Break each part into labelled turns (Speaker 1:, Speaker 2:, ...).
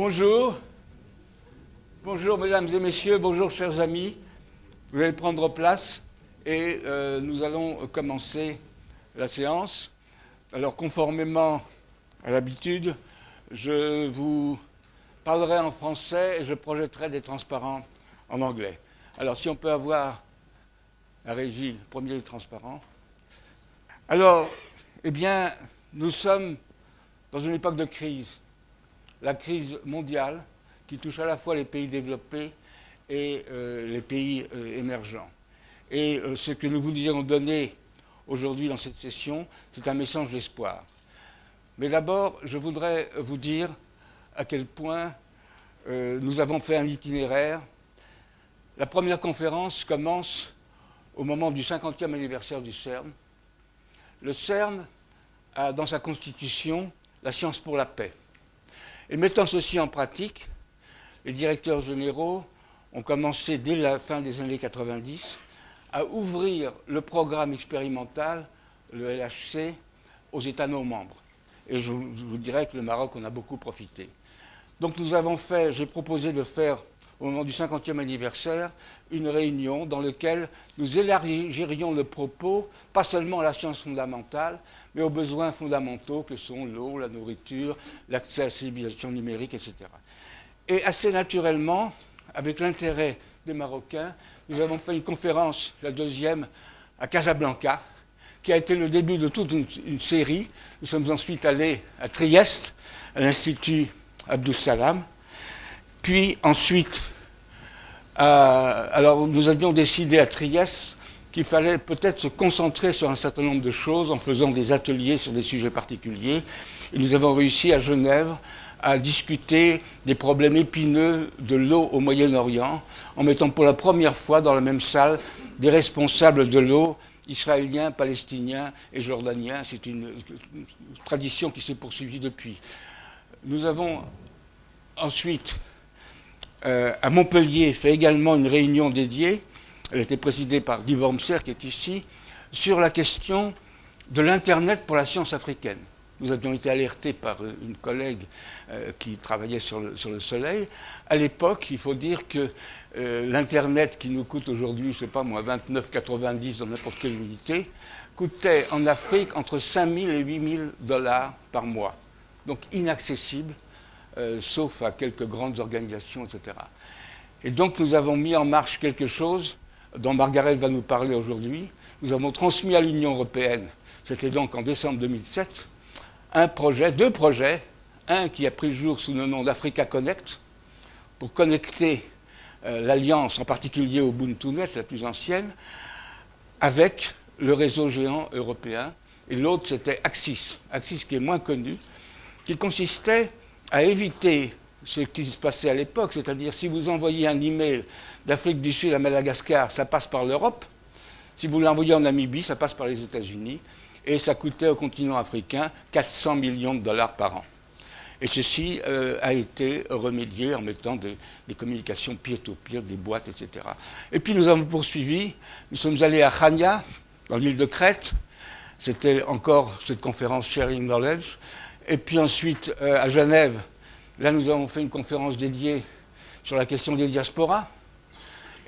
Speaker 1: Bonjour. Bonjour mesdames et messieurs, bonjour chers amis. Vous allez prendre place et nous allons commencer la séance. Alors conformément à l'habitude, je vous parlerai en français et je projetterai des transparents en anglais. Alors si on peut avoir la régie, le premier transparent. Alors, eh bien, nous sommes dans une époque de crise. La crise mondiale qui touche à la fois les pays développés et les pays émergents. Et ce que nous voudrions donner aujourd'hui dans cette session, c'est un message d'espoir. Mais d'abord, je voudrais vous dire à quel point nous avons fait un itinéraire. La première conférence commence au moment du 50e anniversaire du CERN. Le CERN a dans sa constitution la science pour la paix. Et mettant ceci en pratique, les directeurs généraux ont commencé dès la fin des années 90 à ouvrir le programme expérimental, le LHC, aux États non membres. Et je vous dirais que le Maroc en a beaucoup profité. Donc nous avons fait, j'ai proposé de faire au moment du 50e anniversaire, une réunion dans laquelle nous élargirions le propos, pas seulement à la science fondamentale, mais aux besoins fondamentaux que sont l'eau, la nourriture, l'accès à la civilisation numérique, etc. Et assez naturellement, avec l'intérêt des Marocains, nous avons fait une conférence, la deuxième, à Casablanca, qui a été le début de toute une série. Nous sommes ensuite allés à Trieste, à l'Institut Abdus Salam. Puis ensuite, alors nous avions décidé à Trieste qu'il fallait peut-être se concentrer sur un certain nombre de choses en faisant des ateliers sur des sujets particuliers. Et nous avons réussi à Genève à discuter des problèmes épineux de l'eau au Moyen-Orient, en mettant pour la première fois dans la même salle des responsables de l'eau, israéliens, palestiniens et jordaniens. C'est une tradition qui s'est poursuivie depuis. Nous avons ensuite à Montpellier fait également une réunion dédiée, elle était présidée par Guy Wormser qui est ici, sur la question de l'Internet pour la science africaine. Nous avions été alertés par une collègue qui travaillait sur le Soleil. À l'époque, il faut dire que l'Internet qui nous coûte aujourd'hui, je ne sais pas moi, 29,90 dans n'importe quelle unité, coûtait en Afrique entre 5 000 et 8 000 $ par mois. Donc inaccessible. Sauf à quelques grandes organisations, etc. Et donc nous avons mis en marche quelque chose dont Margaret va nous parler aujourd'hui. Nous avons transmis à l'Union européenne, c'était donc en décembre 2007, deux projets, un qui a pris le jour sous le nom d'Africa Connect, pour connecter l'alliance, en particulier Ubuntu-Net, la plus ancienne, avec le réseau géant européen. Et l'autre, c'était Axis qui est moins connu, qui consistait à éviter ce qui se passait à l'époque, c'est-à-dire si vous envoyez un email d'Afrique du Sud à Madagascar, ça passe par l'Europe. Si vous l'envoyez en Namibie, ça passe par les États-Unis. Et ça coûtait au continent africain 400 millions de $ par an. Et ceci a été remédié en mettant des communications peer-to-peer, des boîtes, etc. Et puis nous avons poursuivi. Nous sommes allés à Chania, dans l'île de Crète. C'était encore cette conférence Sharing Knowledge. Et puis ensuite, à Genève, là, nous avons fait une conférence dédiée sur la question des diasporas.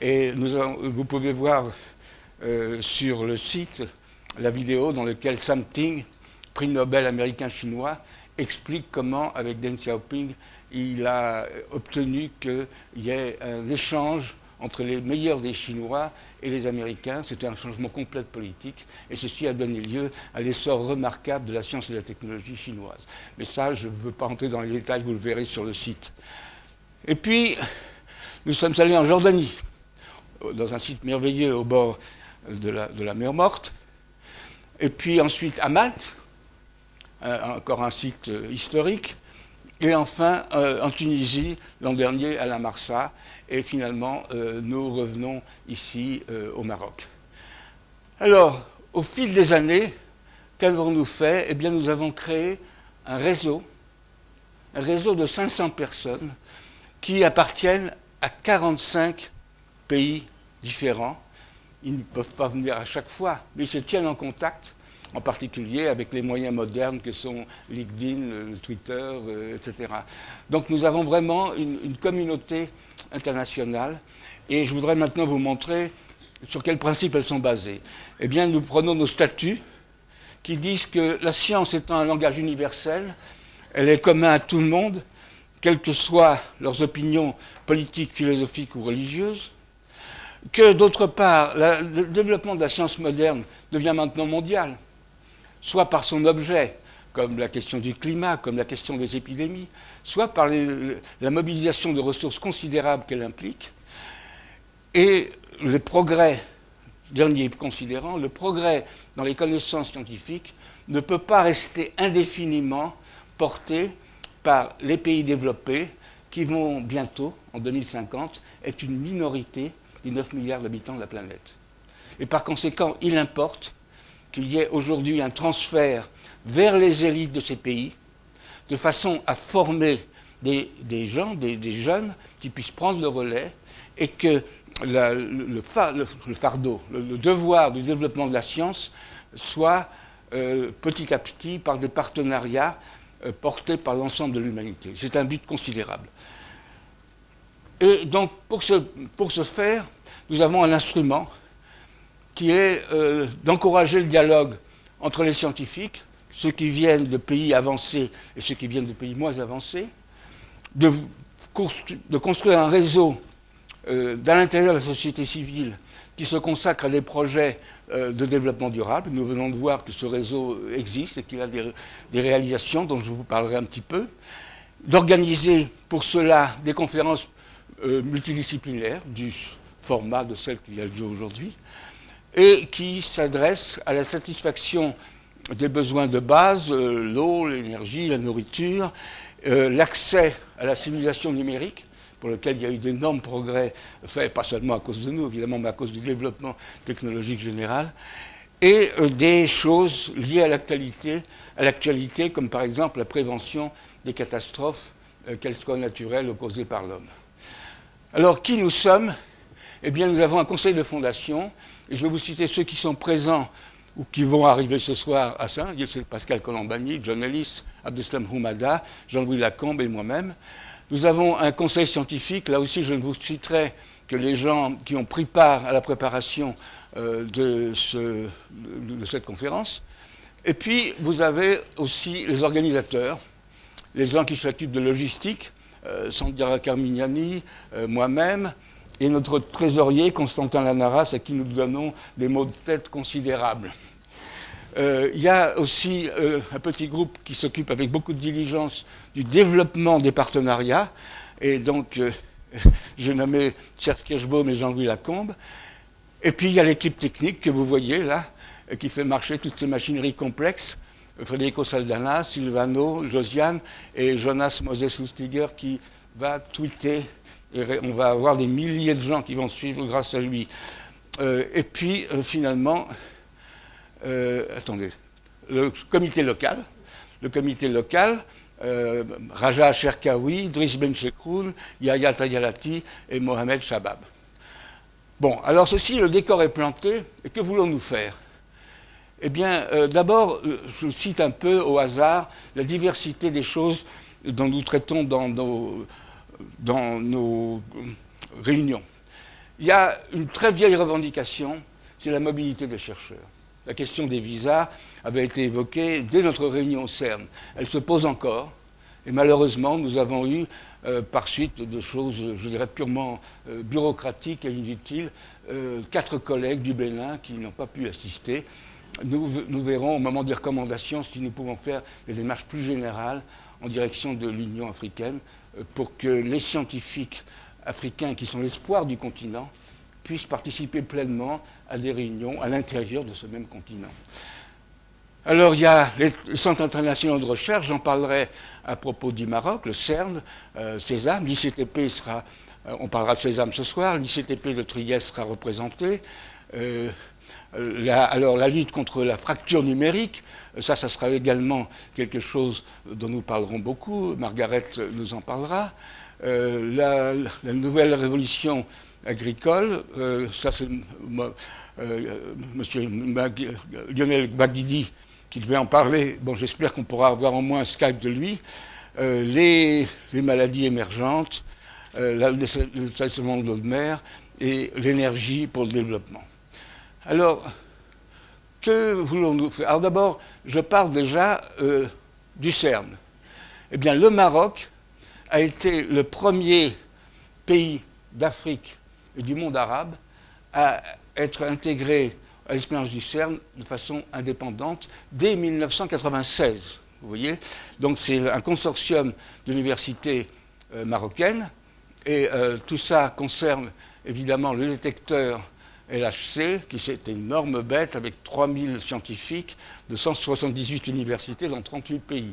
Speaker 1: Et vous pouvez voir sur le site la vidéo dans laquelle Sam Ting, prix Nobel américain-chinois, explique comment, avec Deng Xiaoping, il a obtenu qu'il y ait un échange entre les meilleurs des Chinois et les Américains. C'était un changement complet politique, et ceci a donné lieu à l'essor remarquable de la science et de la technologie chinoise. Mais ça, je ne veux pas entrer dans les détails, vous le verrez sur le site. Et puis, nous sommes allés en Jordanie, dans un site merveilleux au bord de la mer Morte. Et puis ensuite à Malte, encore un site historique. Et enfin, en Tunisie, l'an dernier, à la Marsa. Et finalement, nous revenons ici au Maroc. Alors, au fil des années, qu'avons-nous fait? Eh bien, nous avons créé un réseau de 500 personnes qui appartiennent à 45 pays différents. Ils ne peuvent pas venir à chaque fois, mais ils se tiennent en contact en particulier avec les moyens modernes que sont LinkedIn, Twitter, etc. Donc nous avons vraiment une communauté internationale, et je voudrais maintenant vous montrer sur quels principes elles sont basées. Eh bien, nous prenons nos statuts qui disent que la science étant un langage universel, elle est commune à tout le monde, quelles que soient leurs opinions politiques, philosophiques ou religieuses, que d'autre part, le développement de la science moderne devient maintenant mondial, soit par son objet, comme la question du climat, comme la question des épidémies, soit par la mobilisation de ressources considérables qu'elle implique, et le progrès, dernier considérant, le progrès dans les connaissances scientifiques ne peut pas rester indéfiniment porté par les pays développés qui vont bientôt, en 2050, être une minorité des 9 milliards d'habitants de la planète. Et par conséquent, il importe qu'il y ait aujourd'hui un transfert vers les élites de ces pays, de façon à former des gens, des jeunes, qui puissent prendre le relais, et que le fardeau, le devoir du développement de la science soit petit à petit, par des partenariats portés par l'ensemble de l'humanité. C'est un but considérable. Et donc, pour ce faire, nous avons un instrument qui est d'encourager le dialogue entre les scientifiques, ceux qui viennent de pays avancés et ceux qui viennent de pays moins avancés, de construire un réseau dans l'intérieur de la société civile qui se consacre à des projets de développement durable. Nous venons de voir que ce réseau existe et qu'il a des réalisations dont je vous parlerai un petit peu. D'organiser pour cela des conférences multidisciplinaires du format de celle qu'il y a lieu aujourd'hui et qui s'adressent à la satisfaction des besoins de base, l'eau, l'énergie, la nourriture, l'accès à la civilisation numérique, pour lequel il y a eu d'énormes progrès faits, pas seulement à cause de nous, évidemment, mais à cause du développement technologique général, et des choses liées à l'actualité, comme par exemple la prévention des catastrophes, qu'elles soient naturelles ou causées par l'homme. Alors, qui nous sommes? Eh bien, nous avons un conseil de fondation, et je vais vous citer ceux qui sont présents ou qui vont arriver ce soir à ça. C'est Pascal Colombani, John Ellis, Abdeslam Houmada, Jean-Louis Lacombe et moi-même. Nous avons un conseil scientifique, là aussi je ne vous citerai que les gens qui ont pris part à la préparation de cette conférence. Et puis vous avez aussi les organisateurs, les gens qui s'occupent de logistique, Sandra Carmignani, moi-même, et notre trésorier, Constantin Lanaras, à qui nous donnons des maux de tête considérables. Il y a aussi un petit groupe qui s'occupe avec beaucoup de diligence du développement des partenariats. Et donc, j'ai nommé Tjerk Kirschbaum et Jean-Louis Lacombe. Et puis, il y a l'équipe technique que vous voyez là, qui fait marcher toutes ces machineries complexes. Federico Saldana, Silvano, Josiane et Jonas Moses-Lustiger qui va tweeter. Et on va avoir des milliers de gens qui vont suivre grâce à lui. Et puis, finalement... attendez, le comité local, Raja Cherkaoui, Driss Ben Chekroun, Yahya Tayalati et Mohamed Shabab. Bon, alors ceci, le décor est planté, et que voulons-nous faire? Eh bien, d'abord, je cite un peu au hasard la diversité des choses dont nous traitons dans nos réunions. Il y a une très vieille revendication, c'est la mobilité des chercheurs. La question des visas avait été évoquée dès notre réunion au CERN. Elle se pose encore, et malheureusement, nous avons eu, par suite de choses, je dirais, purement bureaucratiques et inutiles, 4 collègues du Bénin qui n'ont pas pu assister. Nous verrons au moment des recommandations si nous pouvons faire des démarches plus générales en direction de l'Union africaine pour que les scientifiques africains qui sont l'espoir du continent puissent participer pleinement à des réunions à l'intérieur de ce même continent. Alors, il y a les centres internationaux de recherche, j'en parlerai à propos du Maroc, le CERN, Sésame, l'ICTP sera, on parlera de Sésame ce soir, l'ICTP de Trieste sera représenté, Alors la lutte contre la fracture numérique, ça sera également quelque chose dont nous parlerons beaucoup, Margaret nous en parlera. La nouvelle révolution agricole, ça c'est monsieur Lionel Baguidi qui devait en parler. Bon, j'espère qu'on pourra avoir au moins un Skype de lui. Les maladies émergentes, le salissement de l'eau de mer et l'énergie pour le développement. Alors, que voulons-nous faire? Alors d'abord, je parle déjà du CERN. Eh bien, le Maroc a été le premier pays d'Afrique et du monde arabe à être intégré à l'expérience du CERN de façon indépendante dès 1996. Vous voyez? Donc c'est un consortium d'universités marocaines et tout ça concerne évidemment le détecteur LHC, qui est une énorme bête avec 3000 scientifiques de 178 universités dans 38 pays.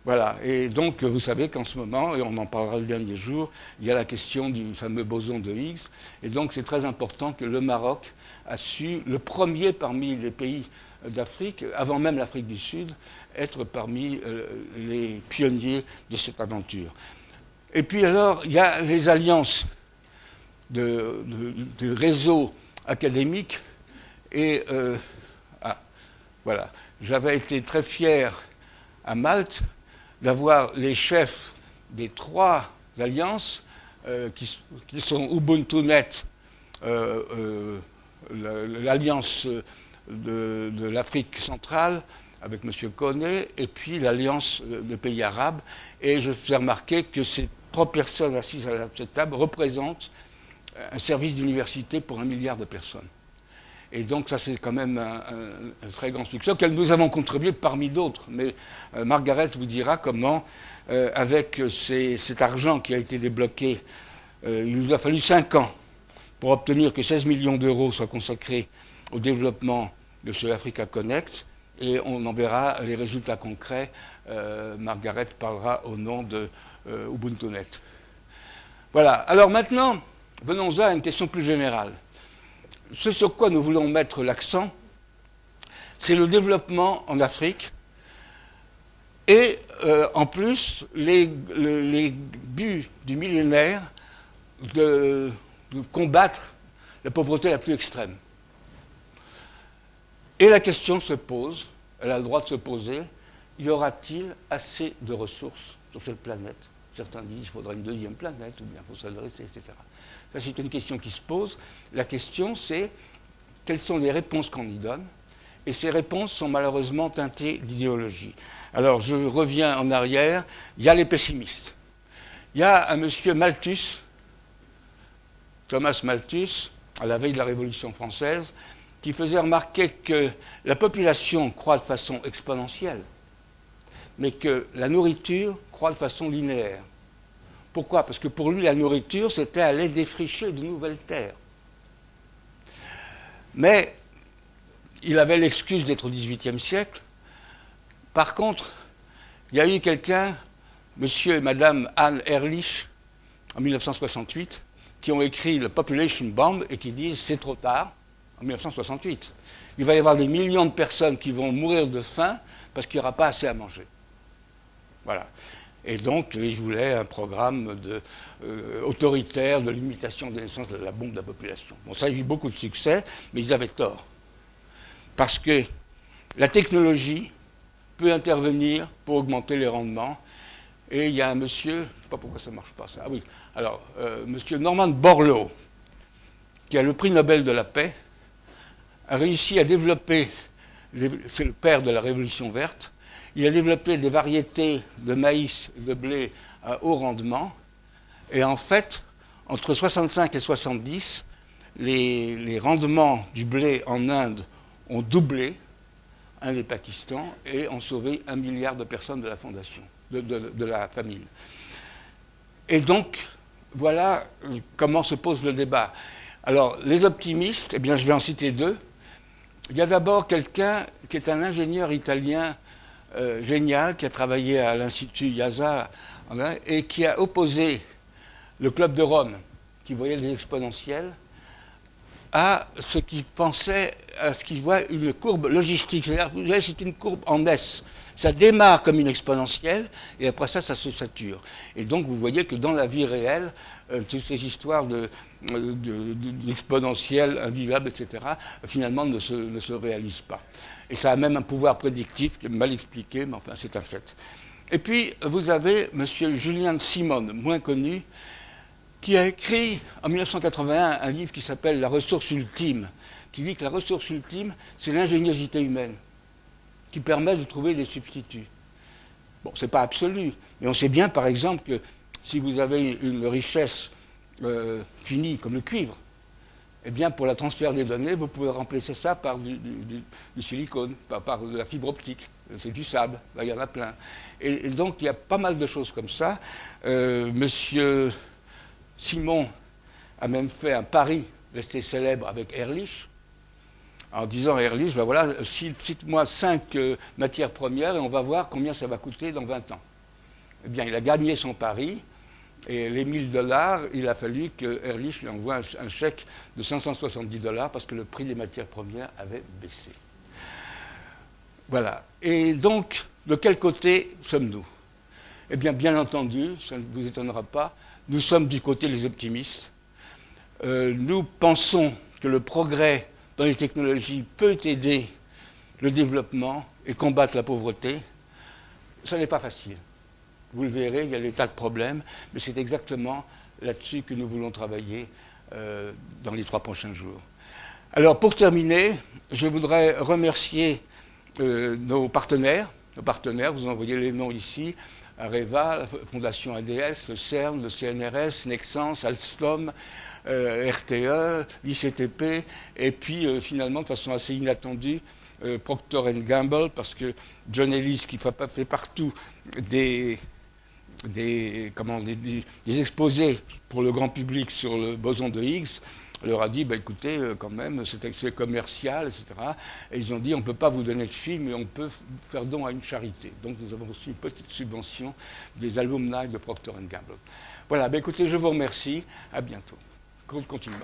Speaker 1: Voilà, et donc vous savez qu'en ce moment, et on en parlera le dernier jour, il y a la question du fameux boson de Higgs, et donc c'est très important que le Maroc a su, le premier parmi les pays d'Afrique, avant même l'Afrique du Sud, être parmi les pionniers de cette aventure. Et puis alors, il y a les alliances de réseaux académiques, et voilà, j'avais été très fier à Malte d'avoir les chefs des 3 alliances qui sont UbuntuNet, l'alliance de l'Afrique centrale avec M. Koné, et puis l'alliance des pays arabes. Et je fais remarquer que ces 3 personnes assises à cette table représentent un service d'université pour 1 milliard de personnes. Et donc ça c'est quand même un très grand succès auquel nous avons contribué parmi d'autres. Mais Margaret vous dira comment, avec cet argent qui a été débloqué, il nous a fallu 5 ans pour obtenir que 16 millions d'euros soient consacrés au développement de ce Africa Connect, et on en verra les résultats concrets. Margaret parlera au nom de UbuntuNet. Voilà, alors maintenant, venons-en à une question plus générale. Ce sur quoi nous voulons mettre l'accent, c'est le développement en Afrique et en plus les buts du millénaire de combattre la pauvreté la plus extrême. Et la question se pose, elle a le droit de se poser, y aura-t-il assez de ressources sur cette planète? Certains disent qu'il faudra une 2e planète, ou bien il faut s'adresser, etc. Ça, c'est une question qui se pose. La question, c'est quelles sont les réponses qu'on y donne? Et ces réponses sont malheureusement teintées d'idéologie. Alors, je reviens en arrière. Il y a les pessimistes. Il y a un monsieur Malthus, Thomas Malthus, à la veille de la Révolution française, qui faisait remarquer que la population croît de façon exponentielle, mais que la nourriture croît de façon linéaire. Pourquoi? Parce que pour lui, la nourriture, c'était aller défricher de nouvelles terres. Mais il avait l'excuse d'être au XVIIIe siècle. Par contre, il y a eu quelqu'un, monsieur et madame Anne Ehrlich, en 1968, qui ont écrit le Population Bomb et qui disent c'est trop tard, en 1968. Il va y avoir des millions de personnes qui vont mourir de faim parce qu'il n'y aura pas assez à manger. Voilà. Et donc, ils voulaient un programme autoritaire de limitation des naissances de la bombe de la population. Bon, ça a eu beaucoup de succès, mais ils avaient tort. Parce que la technologie peut intervenir pour augmenter les rendements. Et il y a un monsieur, je ne sais pas pourquoi ça ne marche pas, ça. Ah oui, alors, monsieur Norman Borlaug, qui a le prix Nobel de la paix, a réussi à développer, c'est le père de la Révolution verte, il a développé des variétés de maïs et de blé à haut rendement. Et en fait, entre 65 et 70, les rendements du blé en Inde ont doublé, Inde et Pakistan, et ont sauvé 1 milliard de personnes de la fondation, de la famine. Et donc, voilà comment se pose le débat. Alors, les optimistes, eh bien, je vais en citer 2. Il y a d'abord quelqu'un qui est un ingénieur italien génial, qui a travaillé à l'Institut IASA et qui a opposé le Club de Rome, qui voyait les exponentiels, à ce qu'il pensait, à ce qu'il voit une courbe logistique. C'est-à-dire, vous voyez, c'est une courbe en S. Ça démarre comme une exponentielle, et après ça, ça se sature. Et donc, vous voyez que dans la vie réelle, toutes ces histoires d'exponentielle, invivable, etc., finalement, ne se réalisent pas. Et ça a même un pouvoir prédictif qui est mal expliqué, mais enfin, c'est un fait. Et puis, vous avez M. Julian Simon, moins connu, qui a écrit en 1981 un livre qui s'appelle La ressource ultime, qui dit que la ressource ultime, c'est l'ingéniosité humaine, qui permet de trouver des substituts. Bon, ce n'est pas absolu, mais on sait bien, par exemple, que si vous avez une richesse finie, comme le cuivre, eh bien, pour le transfert des données, vous pouvez remplacer ça par du silicone, par de la fibre optique. C'est du sable, là, il y en a plein. Et donc, il y a pas mal de choses comme ça. Monsieur Simon a même fait un pari resté célèbre avec Ehrlich, en disant à Ehrlich, ben voilà, cite-moi 5 matières premières et on va voir combien ça va coûter dans 20 ans. Eh bien, il a gagné son pari, et les $1000, il a fallu que Ehrlich lui envoie un chèque de $570 parce que le prix des matières premières avait baissé. Voilà. Et donc, de quel côté sommes-nous? Eh bien entendu, ça ne vous étonnera pas, nous sommes du côté des optimistes. Nous pensons que le progrès dans les technologies peut aider le développement et combattre la pauvreté. Ce n'est pas facile. Vous le verrez, il y a des tas de problèmes, mais c'est exactement là-dessus que nous voulons travailler dans les 3 prochains jours. Alors, pour terminer, je voudrais remercier nos partenaires. Vous en voyez les noms ici. Areva, la Fondation ADS, le CERN, le CNRS, Nexans, Alstom, RTE, l'ICTP, et puis finalement, de façon assez inattendue, Procter & Gamble, parce que John Ellis, qui fait partout des exposés pour le grand public sur le boson de Higgs, leur a dit, bah, écoutez, quand même, c'est commercial, etc. Et ils ont dit, on ne peut pas vous donner de film, mais on peut faire don à une charité. Donc nous avons reçu une petite subvention des alumni de Procter & Gamble. Voilà, bah, écoutez, je vous remercie. À bientôt. Continuons.